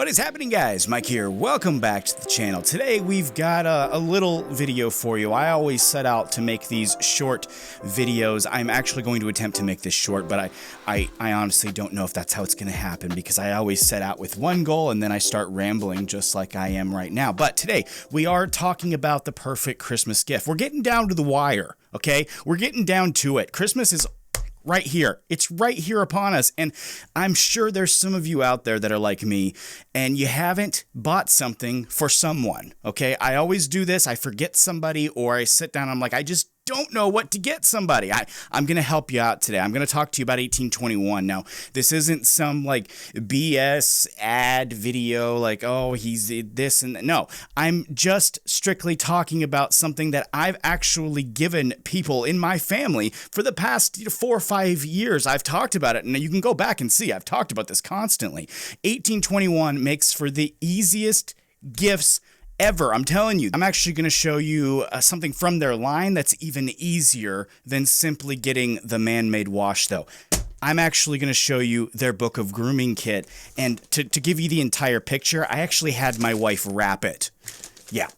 What is happening, guys? Mike here. Welcome back to the channel. Today we've got a little video for you. I always set out to make these short videos. I'm actually going to attempt to make this short, but I honestly don't know if that's how it's going to happen, because I always set out with one goal and then I start rambling just like I am right now. But today we are talking about the perfect Christmas gift. We're getting down to the wire, okay? We're getting down to it. Christmas is right here. It's right here upon us. And I'm sure there's some of you out there that are like me and you haven't bought something for someone. Okay. I always do this. I forget somebody, or I sit down. I'm like, I just don't know what to get somebody. I'm going to help you out today. I'm going to talk to you about 1821. Now, this isn't some like BS ad video like, oh, he's this and that. No, I'm just strictly talking about something that I've actually given people in my family for the past 4 or 5 years. I've talked about it, and you can go back and see I've talked about this constantly. 1821 makes for the easiest gifts ever. I'm telling you. I'm actually going to show you something from their line that's even easier than simply getting the man-made wash, though. I'm actually going to show you their book of grooming kit, and to give you the entire picture, I actually had my wife wrap it. Yeah.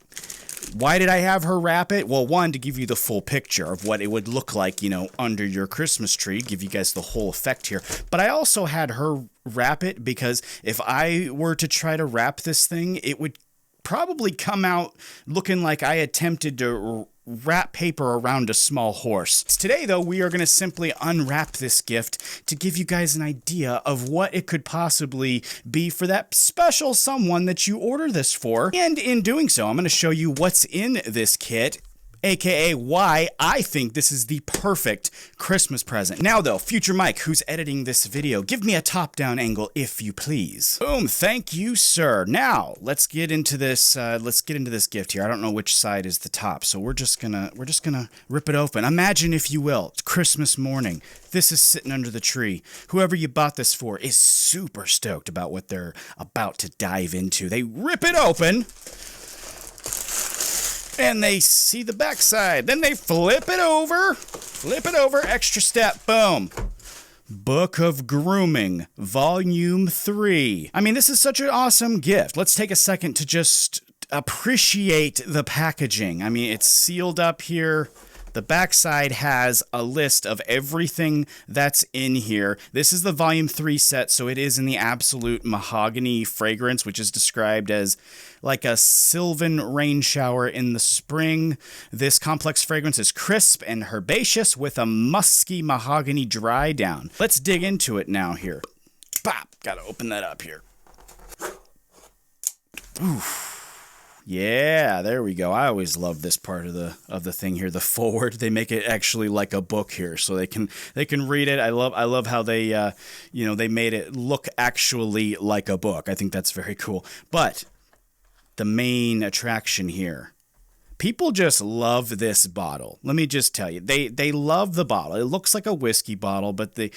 Why did I have her wrap it? Well, one, to give you the full picture of what it would look like, under your Christmas tree, give you guys the whole effect here. But I also had her wrap it because if I were to try to wrap this thing, it would probably come out looking like I attempted to wrap paper around a small horse. Today, though, we are going to simply unwrap this gift to give you guys an idea of what it could possibly be for that special someone that you order this for. And in doing so, I'm going to show you what's in this kit, aka why I think this is the perfect Christmas present. Now though, future Mike, who's editing this video, give me a top-down angle if you please. Boom, thank you, sir. Now, let's get into this gift here. I don't know which side is the top, so we're just gonna rip it open. Imagine, if you will, it's Christmas morning. This is sitting under the tree. Whoever you bought this for is super stoked about what they're about to dive into. They rip it open, and they see the backside. Then they flip it over, extra step, boom. Book of Grooming, Volume 3. I mean, this is such an awesome gift. Let's take a second to just appreciate the packaging. I mean, it's sealed up here. The backside has a list of everything that's in here. This is the Volume 3 set, so it is in the absolute mahogany fragrance, which is described as like a sylvan rain shower in the spring. This complex fragrance is crisp and herbaceous with a musky mahogany dry down. Let's dig into it now here. Bop! Gotta open that up here. Oof. Yeah, there we go. I always love this part of the thing here, the forward. They make it actually like a book here, so they can read it. I love how they they made it look actually like a book. I think that's very cool. But the main attraction here, people just love this bottle. Let me just tell you, they love the bottle. It looks like a whiskey bottle, but the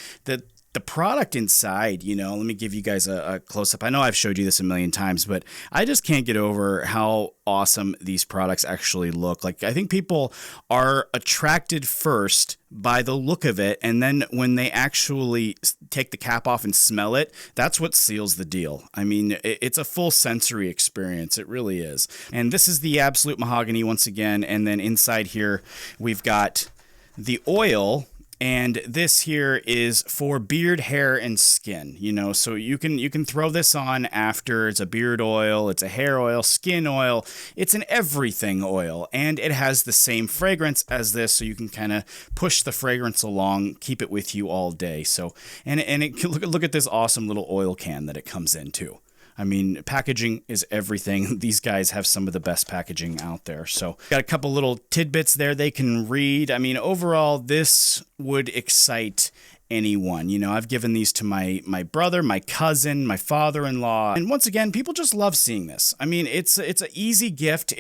product inside, let me give you guys a close-up. I know I've showed you this a million times, but I just can't get over how awesome these products actually look. Like, I think people are attracted first by the look of it, and then when they actually take the cap off and smell it, that's what seals the deal. I mean, it's a full sensory experience. It really is. And this is the absolute mahogany once again, and then inside here we've got the oil. And this here is for beard, hair, and skin, so you can throw this on after. It's a beard oil, it's a hair oil, skin oil, it's an everything oil, and it has the same fragrance as this, so you can kind of push the fragrance along, keep it with you all day. So, and it look at this awesome little oil can that it comes in too. I mean, packaging is everything. These guys have some of the best packaging out there. So got a couple little tidbits there they can read. I mean, overall, this would excite anyone. I've given these to my brother, my cousin, my father-in-law. And once again, people just love seeing this. I mean, it's an easy gift.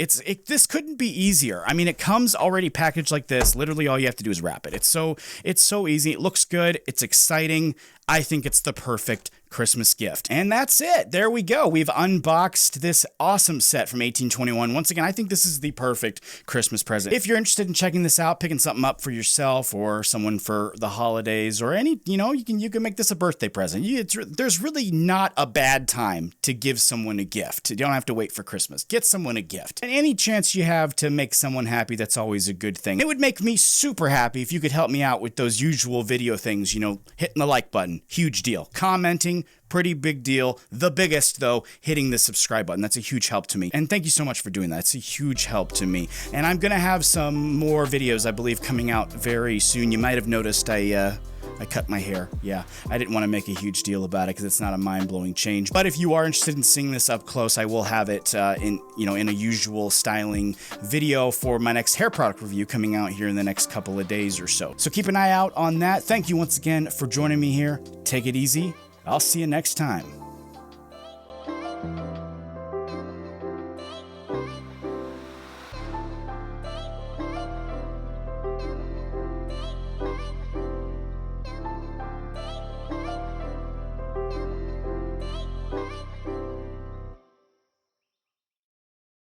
This couldn't be easier. I mean, it comes already packaged like this. Literally all you have to do is wrap it. It's so easy. It looks good. It's exciting. I think it's the perfect Christmas gift. And that's it. There we go. We've unboxed this awesome set from 1821. Once again, I think this is the perfect Christmas present. If you're interested in checking this out, picking something up for yourself or someone for the holidays or any, you can make this a birthday present. There's really not a bad time to give someone a gift. You don't have to wait for Christmas. Get someone a gift. And any chance you have to make someone happy, that's always a good thing. It would make me super happy if you could help me out with those usual video things, hitting the like button, huge deal. Commenting, pretty big deal. The biggest, though, hitting the subscribe button. That's a huge help to me. And thank you so much for doing that. It's a huge help to me. And I'm going to have some more videos, I believe, coming out very soon. You might have noticed I cut my hair. Yeah, I didn't want to make a huge deal about it because it's not a mind-blowing change. But if you are interested in seeing this up close, I will have it in a usual styling video for my next hair product review coming out here in the next couple of days or so. So keep an eye out on that. Thank you once again for joining me here. Take it easy. I'll see you next time.